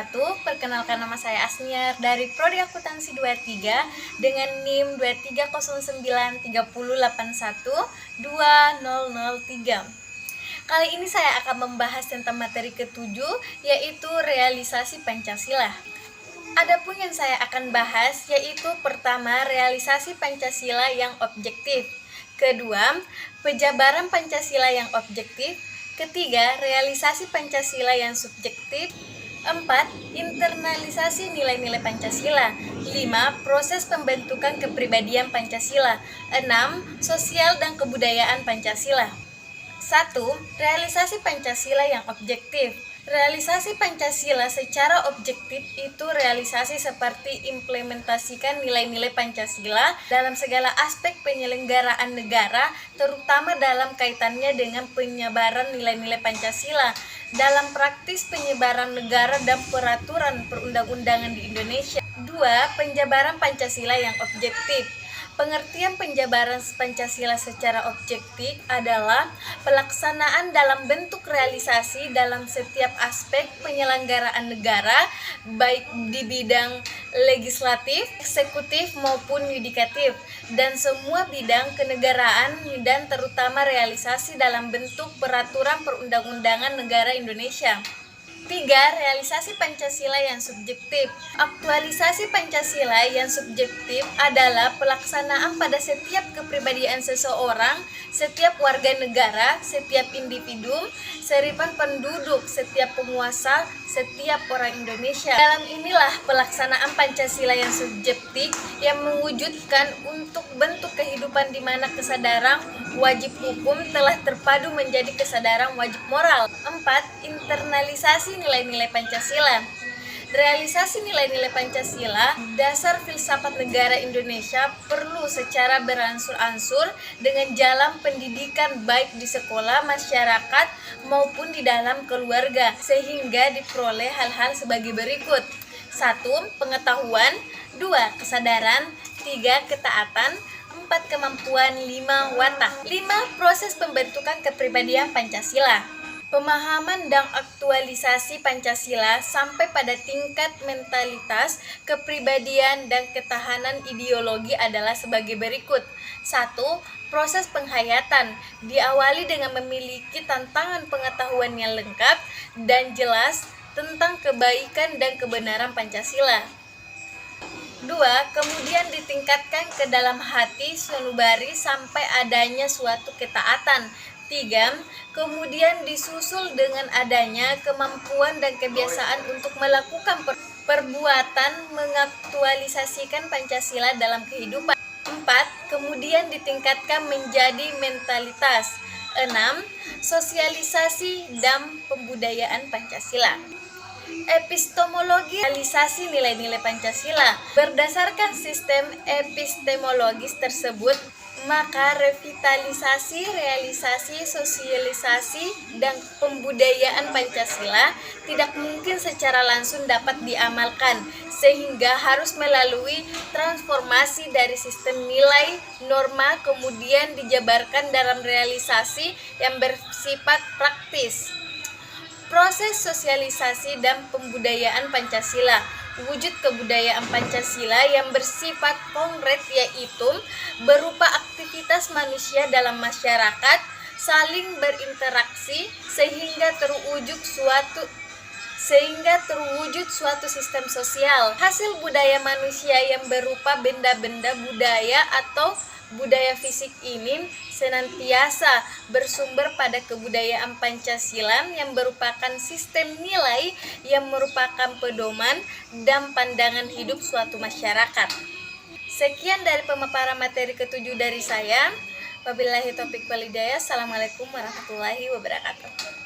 wabarakatuh. Perkenalkan, nama saya Asniar dari Prodi Akuntansi 23 dengan NIM 23090812003. Kali ini saya akan membahas tentang materi ketujuh, yaitu realisasi Pancasila. Adapun yang saya akan bahas yaitu pertama, realisasi Pancasila yang objektif. Kedua, penjabaran Pancasila yang objektif. Ketiga, realisasi Pancasila yang subjektif. 4. Internalisasi nilai-nilai Pancasila. 5. Proses pembentukan kepribadian Pancasila. 6. Sosial dan kebudayaan Pancasila. 1. Realisasi Pancasila yang objektif. Realisasi Pancasila secara objektif itu realisasi seperti implementasikan nilai-nilai Pancasila dalam segala aspek penyelenggaraan negara, terutama dalam kaitannya dengan penyebaran nilai-nilai Pancasila dalam praktis penyebaran negara dan peraturan perundang-undangan di Indonesia. 2. Penjabaran Pancasila yang objektif. Pengertian penjabaran Pancasila secara objektif adalah pelaksanaan dalam bentuk realisasi dalam setiap aspek penyelenggaraan negara, baik di bidang legislatif, eksekutif maupun yudikatif, dan semua bidang kenegaraan, dan terutama realisasi dalam bentuk peraturan perundang-undangan negara Indonesia. 3. Realisasi Pancasila yang subjektif. Aktualisasi Pancasila yang subjektif adalah pelaksanaan pada setiap kepribadian seseorang, setiap warga negara, setiap individu, seripan penduduk, setiap penguasa, setiap orang Indonesia. Dalam inilah pelaksanaan Pancasila yang subjektif yang mewujudkan untuk bentuk kehidupan di mana kesadaran wajib hukum telah terpadu menjadi kesadaran wajib moral. 4. Internalisasi nilai-nilai Pancasila. Realisasi nilai-nilai Pancasila, dasar filsafat negara Indonesia, perlu secara beransur-ansur dengan jalan pendidikan baik di sekolah, masyarakat, maupun di dalam keluarga, sehingga diperoleh hal-hal sebagai berikut. 1. Pengetahuan. 2. Kesadaran. 3. Ketaatan. 4. Kemampuan. 5. Watak. 5. Proses pembentukan kepribadian Pancasila. Pemahaman dan aktualisasi Pancasila sampai pada tingkat mentalitas, kepribadian, dan ketahanan ideologi adalah sebagai berikut. 1. Proses penghayatan diawali dengan memiliki tantangan pengetahuan yang lengkap dan jelas tentang kebaikan dan kebenaran Pancasila. 2. Kemudian ditingkatkan ke dalam hati sanubari sampai adanya suatu ketaatan. 3. Kemudian disusul dengan adanya kemampuan dan kebiasaan untuk melakukan perbuatan mengaktualisasikan Pancasila dalam kehidupan. 4. Kemudian ditingkatkan menjadi mentalitas. 6. Sosialisasi dan pembudayaan Pancasila. Epistemologi realisasi nilai-nilai Pancasila. Berdasarkan sistem epistemologis tersebut, maka revitalisasi, realisasi, sosialisasi, dan pembudayaan Pancasila tidak mungkin secara langsung dapat diamalkan, sehingga harus melalui transformasi dari sistem nilai, norma, kemudian dijabarkan dalam realisasi yang bersifat praktis. Proses sosialisasi dan pembudayaan Pancasila. Wujud kebudayaan Pancasila yang bersifat konkret yaitu berupa aktivitas manusia dalam masyarakat, saling berinteraksi sehingga terwujud suatu sistem sosial. Hasil budaya manusia yang berupa benda-benda budaya atau budaya fisik ini senantiasa bersumber pada kebudayaan Pancasila yang merupakan sistem nilai yang merupakan pedoman dan pandangan hidup suatu masyarakat. Sekian dari pemaparan materi ketujuh dari saya. Wabillahi taufiq wal hidayah. Assalamualaikum warahmatullahi wabarakatuh.